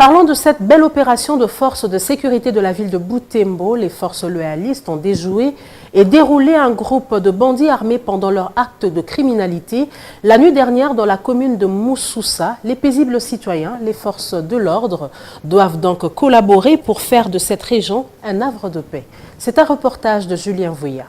Parlons de cette belle opération de forces de sécurité de la ville de Butembo. Les forces loyalistes ont déjoué et déroulé un groupe de bandits armés pendant leur acte de criminalité. La nuit dernière, dans la commune de Moussoussa, les paisibles citoyens, les forces de l'ordre, doivent donc collaborer pour faire de cette région un havre de paix. C'est un reportage de Julien Vouya.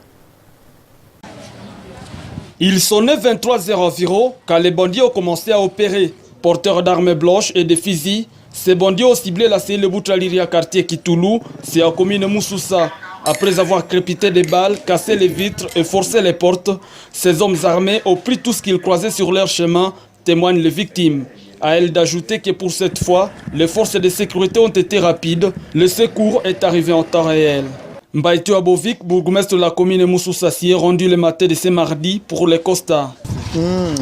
Il sonnait 23h environ quand les bandits ont commencé à opérer. Porteurs d'armes blanches et de fusils, ces bandits ont ciblé la cellule Boutraliria quartier Kitoulou, c'est en commune Moussoussa. Après avoir crépité des balles, cassé les vitres et forcé les portes, ces hommes armés ont pris tout ce qu'ils croisaient sur leur chemin, témoignent les victimes. À elle d'ajouter que pour cette fois, les forces de sécurité ont été rapides, le secours est arrivé en temps réel. Mbaïtou Abovic, bourgmestre de la commune Moussoussa, s'y est rendu le matin de ce mardi pour les constats.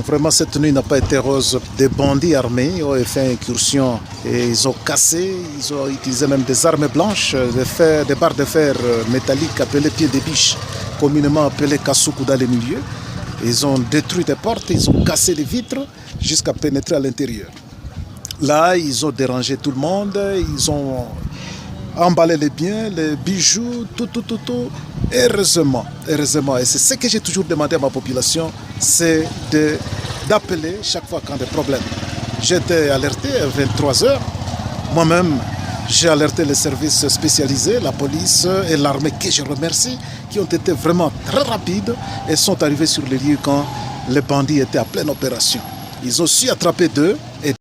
Vraiment, cette nuit n'a pas été rose. Des bandits armés ont fait incursion et ils ont cassé, ils ont utilisé même des armes blanches, des barres de fer métalliques appelées pieds de biche, communément appelées kasuku dans les milieux. Ils ont détruit des portes, ils ont cassé les vitres jusqu'à pénétrer à l'intérieur. Là, ils ont dérangé tout le monde, ils ont emballé les biens, les bijoux, tout. Heureusement, et c'est ce que j'ai toujours demandé à ma population, c'est d'appeler chaque fois qu'il y a des problèmes. J'étais alerté à 23h, moi-même j'ai alerté les services spécialisés, la police et l'armée que je remercie, qui ont été vraiment très rapides et sont arrivés sur les lieux quand les bandits étaient à pleine opération. Ils ont su attraper deux.